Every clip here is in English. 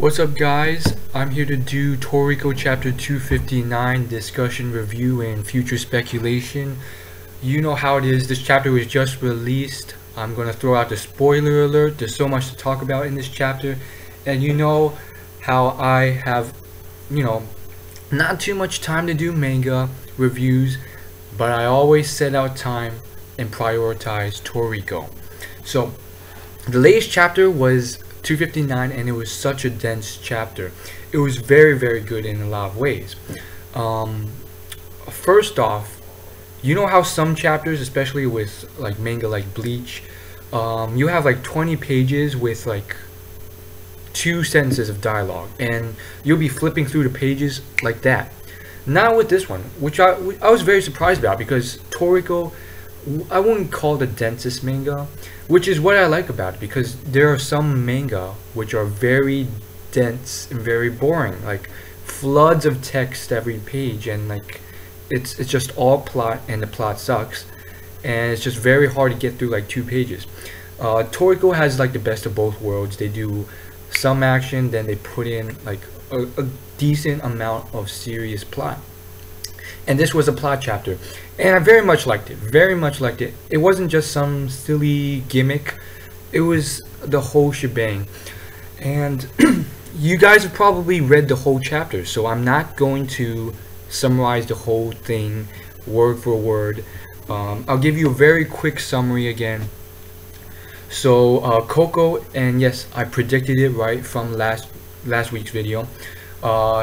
What's up guys, I'm here to do Toriko chapter 259 discussion, review, and future speculation. You know how it is, this chapter was just released. I'm going to throw out the spoiler alert. There's so much to talk about in this chapter. And you know how I have, not too much time to do manga reviews, but I always set out time and prioritize Toriko. So the latest chapter was 259 and it was such a dense chapter. It was very good in a lot of ways. First off, you know how some chapters, especially with like manga like Bleach, you have like 20 pages with like 2 sentences of dialogue and you'll be flipping through the pages like that. Not with this one, which I was very surprised about, because Toriko, I wouldn't call it the densest manga, which is what I like about it, because there are some manga which are very dense and very boring, like floods of text every page, and like it's just all plot and the plot sucks, and it's just very hard to get through like 2 pages. Toriko has like the best of both worlds. They do some action, then they put in like a decent amount of serious plot. And this was a plot chapter, and I very much liked it. It wasn't just some silly gimmick, it was the whole shebang. And you guys have probably read the whole chapter, so I'm not going to summarize the whole thing word for word. I'll give you a very quick summary again. So Coco, and yes, I predicted it right from last week's video.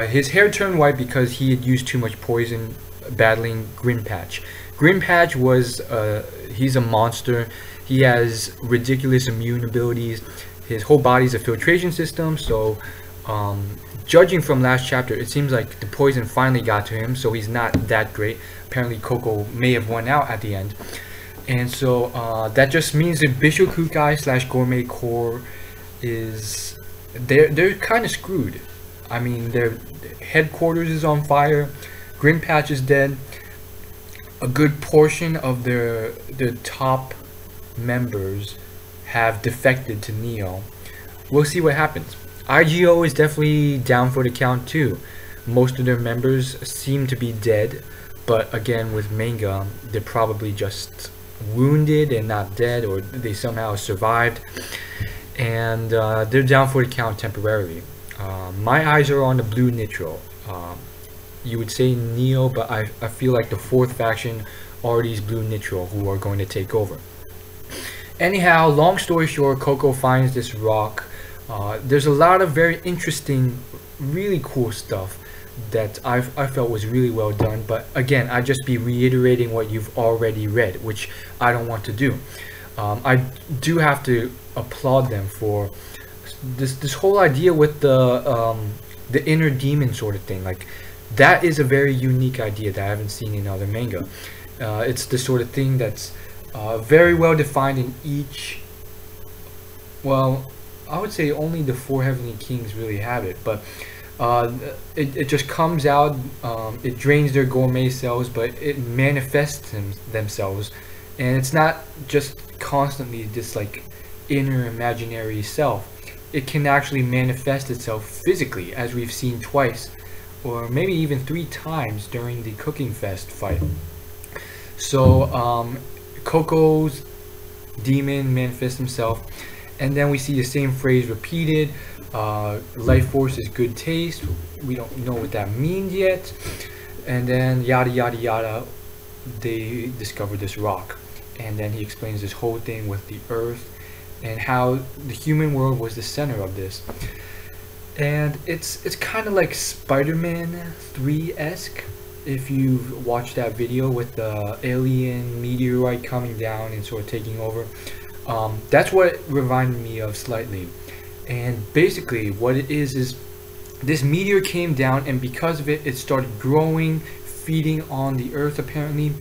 His hair turned white because he had used too much poison battling Grinpatch. Grinpatch was he's a monster. He has ridiculous immune abilities. His whole body's a filtration system, so judging from last chapter, it seems like the poison finally got to him, so he's not that great. Apparently Coco may have won out at the end, and so that just means the Bishokukai slash Gourmet Corps is they're kind of screwed. I mean, their headquarters is on fire. Grinpatch is dead. A good portion of their top members have defected to Neo. We'll see what happens. IGO is definitely down for the count too. Most of their members seem to be dead, but again, with manga, they're probably just wounded and not dead, or they somehow survived, and they're down for the count temporarily. My eyes are on the blue nitro. You would say Neo, but I feel like the 4th faction are these blue nitro who are going to take over. Anyhow, long story short, Coco finds this rock. There's a lot of very interesting, really cool stuff that I felt was really well done, but again, I'd just be reiterating what you've already read, which I don't want to do. I do have to applaud them for this whole idea with the inner demon sort of thing. Like, that is a very unique idea that I haven't seen in other manga. It's the sort of thing that's very well defined in each. Well, I would say only the 4 Heavenly Kings really have it, but it just comes out. It drains their gourmet cells, but it manifests themselves, and it's not just constantly this like inner imaginary self. It can actually manifest itself physically, as we've seen twice, or maybe even 3 times during the Cooking Fest fight. So Coco's demon manifests himself, and then we see the same phrase repeated. Life force is good taste. We don't know what that means yet. And then yada yada yada, they discover this rock, and then he explains this whole thing with the earth and how the human world was the center of this. And it's kind of like Spider-Man 3-esque, if you've watched that video with the alien meteorite coming down and sort of taking over. That's what it reminded me of slightly. And basically what it is this meteor came down, and because of it, it started growing, feeding on the earth apparently,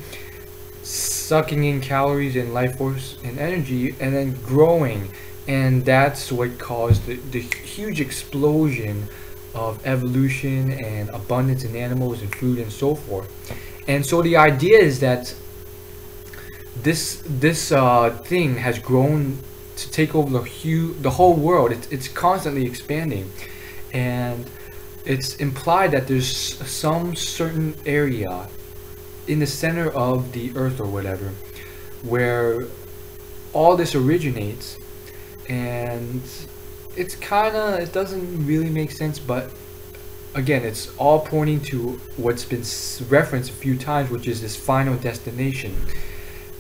sucking in calories and life force and energy, and then growing. And that's what caused the huge explosion of evolution and abundance in animals and food and so forth. And so the idea is that this thing has grown to take over the whole world. It's constantly expanding, and it's implied that there's some certain area in the center of the earth or whatever where all this originates, and it doesn't really make sense, but again, it's all pointing to what's been referenced a few times, which is this final destination.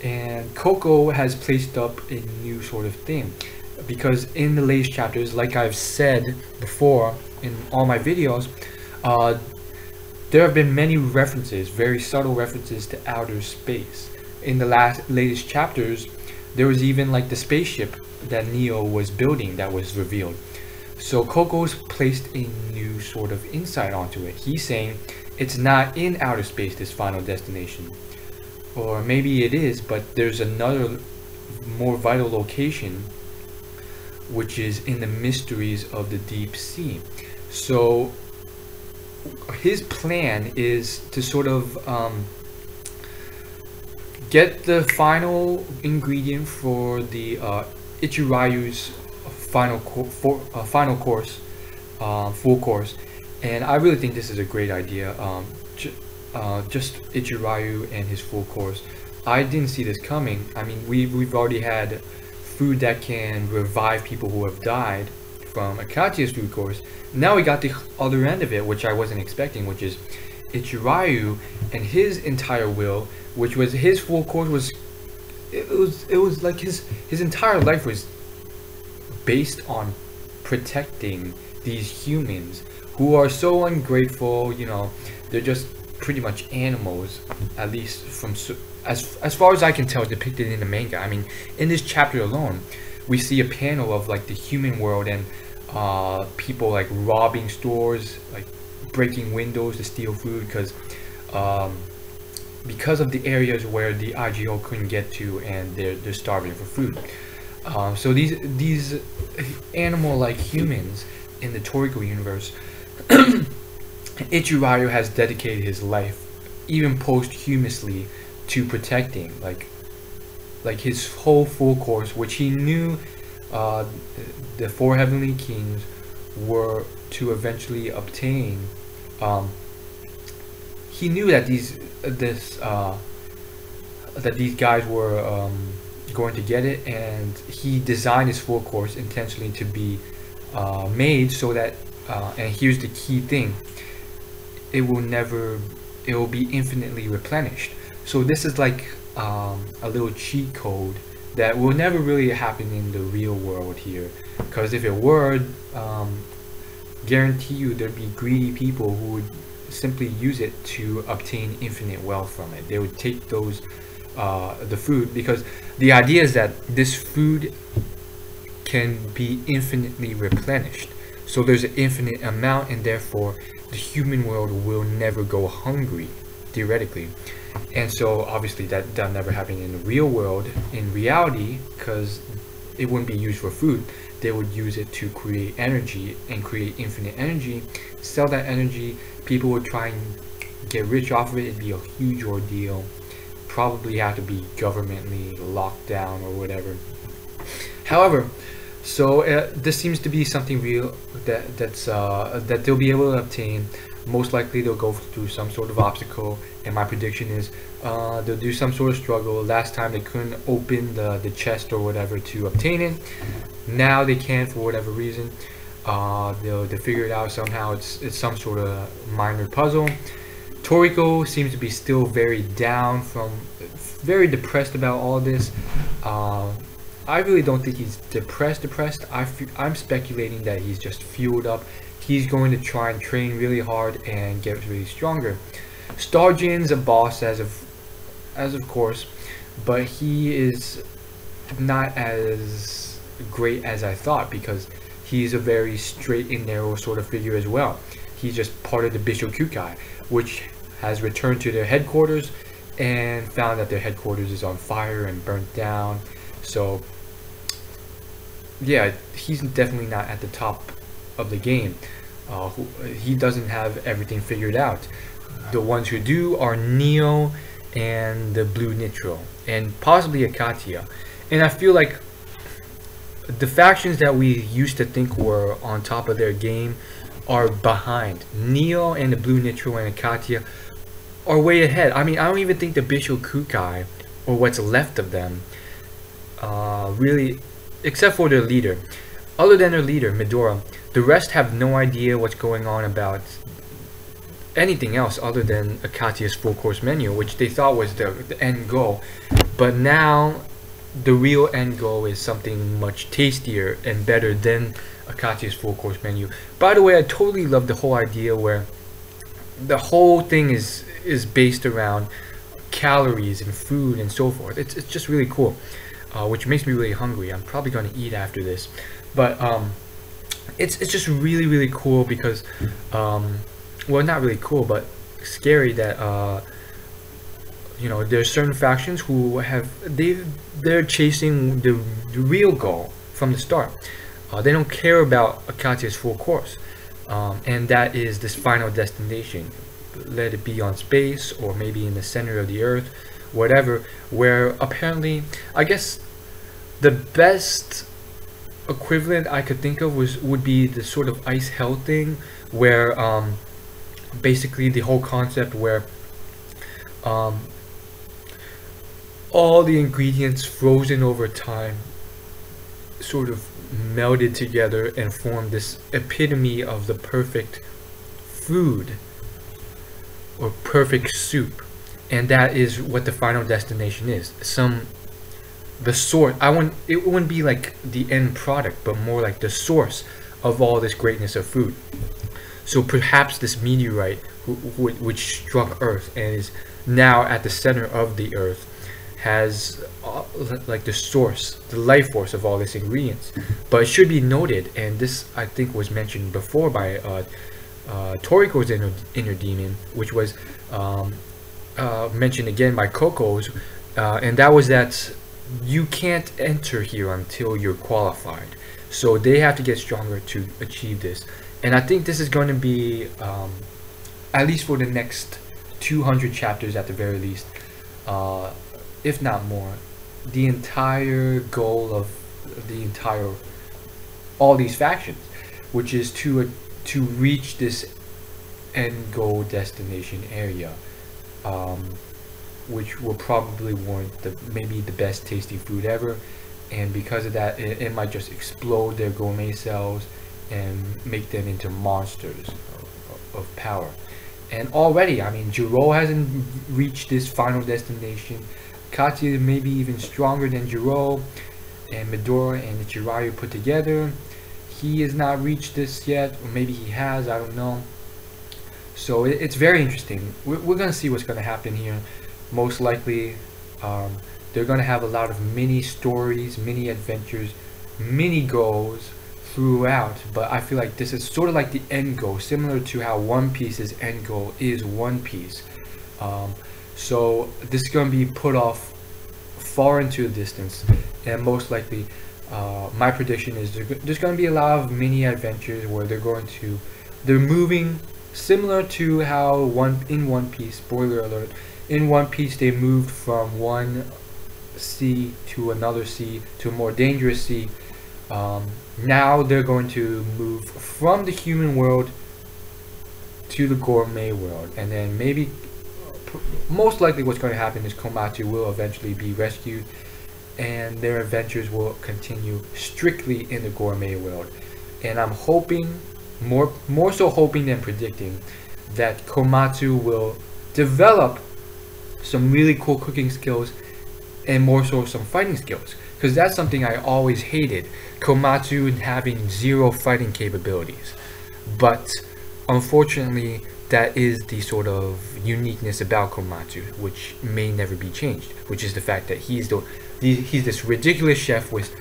And Coco has placed up a new sort of thing, because in the latest chapters, like I've said before in all my videos, there have been many references, very subtle references to outer space. In the latest chapters, there was even like the spaceship that Neo was building that was revealed. So Coco's placed a new sort of insight onto it. He's saying it's not in outer space, this final destination. Or maybe it is, but there's another more vital location, which is in the mysteries of the deep sea. So his plan is to sort of get the final ingredient for the Ichirayu's final course, full course, and I really think this is a great idea. Just Ichirayu and his full course. I didn't see this coming. I mean, we've already had food that can revive people who have died from Akatia's food course. Now we got the other end of it, which I wasn't expecting, which is Ichirayu and his entire will, which was his full course. It was like his entire life was based on protecting these humans who are so ungrateful. You know, they're just pretty much animals, at least from as far as I can tell, depicted in the manga. I mean, in this chapter alone, we see a panel of like the human world and people like robbing stores, like breaking windows to steal food because of the areas where the IGO couldn't get to, and they're starving for food. So these animal-like humans in the Toriko universe, Ichirayu has dedicated his life, even posthumously, to protecting, like his whole full course, which he knew the four heavenly kings were to eventually obtain. He knew that these guys were going to get it, and he designed his full course intentionally to be made so that and here's the key thing: it will be infinitely replenished. So this is like a little cheat code that will never really happen in the real world here, because if it were, guarantee you there'd be greedy people who would simply use it to obtain infinite wealth from it. They would take those the food, because the idea is that this food can be infinitely replenished, so there's an infinite amount, and therefore the human world will never go hungry, theoretically. And so obviously that'll never happen in the real world, in reality, because it wouldn't be used for food. They would use it to create energy and create infinite energy, sell that energy. People would try and get rich off of it. It'd be a huge ordeal, probably have to be governmentally locked down or whatever. However, so this seems to be something real that they'll be able to obtain. Most likely they'll go through some sort of obstacle, and my prediction is they'll do some sort of struggle. Last time they couldn't open the chest or whatever to obtain it. Now they can, for whatever reason. They'll figure it out somehow. It's some sort of minor puzzle. Toriko seems to be still very down, very depressed about all this. I really don't think he's depressed. I'm speculating that he's just fueled up. He's going to try and train really hard and get really stronger. Starjin's a boss as of course, but he is not as great as I thought, because he's a very straight and narrow sort of figure as well. He's just part of the Bishokukai, which has returned to their headquarters and found that their headquarters is on fire and burnt down. So yeah, he's definitely not at the top of the game. He doesn't have everything figured out. The ones who do are Neo and the Blue Nitro, and possibly Akatia. And I feel like the factions that we used to think were on top of their game are behind. Neo and the Blue Nitro and Akatia are way ahead. I mean, I don't even think the Bisho Kukai, or what's left of them, really, except for their leader. Other than their leader, Midora, the rest have no idea what's going on about anything else other than Akatia's full course menu, which they thought was the end goal. But now the real end goal is something much tastier and better than Akatia's full course menu. By the way, I totally love the whole idea where the whole thing is based around calories and food and so forth. It's just really cool, which makes me really hungry. I'm probably going to eat after this, but it's just really cool because well, not really cool, but scary that you know, there's certain factions who have they're chasing the real goal from the start. They don't care about Akatia's full course, and that is this final destination. Let it be on space or maybe in the center of the earth, whatever. Where apparently, I guess the best equivalent I could think of would be the sort of ice hell thing, where basically the whole concept where all the ingredients frozen over time sort of melded together and formed this epitome of the perfect food or perfect soup, and that is what the final destination is. The source. It wouldn't be like the end product, but more like the source of all this greatness of food. So perhaps this meteorite which struck Earth and is now at the center of the Earth has like the source, the life force of all these ingredients. But it should be noted, and this I think was mentioned before by Toriko's inner demon, which was mentioned again by Coco's, and that was that you can't enter here until you're qualified. So they have to get stronger to achieve this. And I think this is going to be, at least for the next 200 chapters at the very least, if not more, the entire goal of all these factions, which is to reach this end goal destination area, which will probably warrant maybe the best tasty food ever. And because of that, it might just explode their gourmet cells and make them into monsters of power. And already, I mean, Jiro hasn't reached this final destination. Katia may be even stronger than Jiro, and Midora and Ichirayu put together. He has not reached this yet, or maybe he has, I don't know. So it's very interesting. We're going to see what's going to happen here. Most likely, they're going to have a lot of mini stories, mini adventures, mini goals throughout. But I feel like this is sort of like the end goal, similar to how One Piece's end goal is One Piece. So this is going to be put off far into the distance, and most likely, my prediction is there's going to be a lot of mini adventures where they're moving similar to how in One Piece, spoiler alert, in One Piece they moved from one sea to another sea to a more dangerous sea. Now they're going to move from the human world to the gourmet world, and then maybe most likely what's going to happen is Komatsu will eventually be rescued, and their adventures will continue strictly in the gourmet world. And I'm hoping, more so hoping than predicting, that Komatsu will develop some really cool cooking skills and more so some fighting skills, because that's something I always hated, Komatsu having zero fighting capabilities. But unfortunately, that is the sort of uniqueness about Komatsu, which may never be changed, which is the fact that he's this ridiculous chef with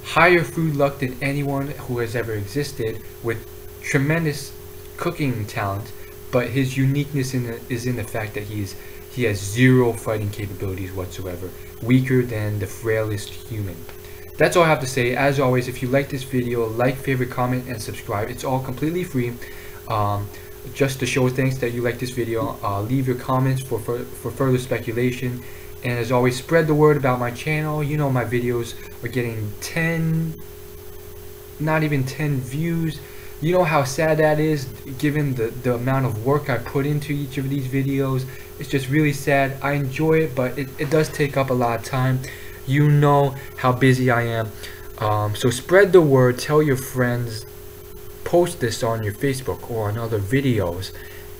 higher food luck than anyone who has ever existed, with tremendous cooking talent, but his uniqueness is in the fact that he has zero fighting capabilities whatsoever, weaker than the frailest human. That's all I have to say. As always, if you like this video, like, favorite, comment, and subscribe. It's all completely free. Just to show thanks that you like this video, leave your comments for further speculation. And as always, spread the word about my channel. You know, my videos are getting not even 10 views You know how sad that is, given the amount of work I put into each of these videos. It's just really sad. I enjoy it, but it does take up a lot of time. You know how busy I am. So spread the word, tell your friends, post this on your Facebook or on other videos,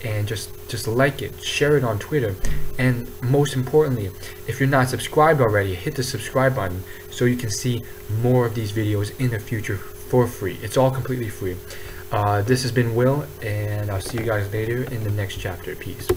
and just like it, share it on Twitter. And most importantly, if you're not subscribed already, hit the subscribe button so you can see more of these videos in the future for free. It's all completely free. This has been Will, and I'll see you guys later in the next chapter. Peace.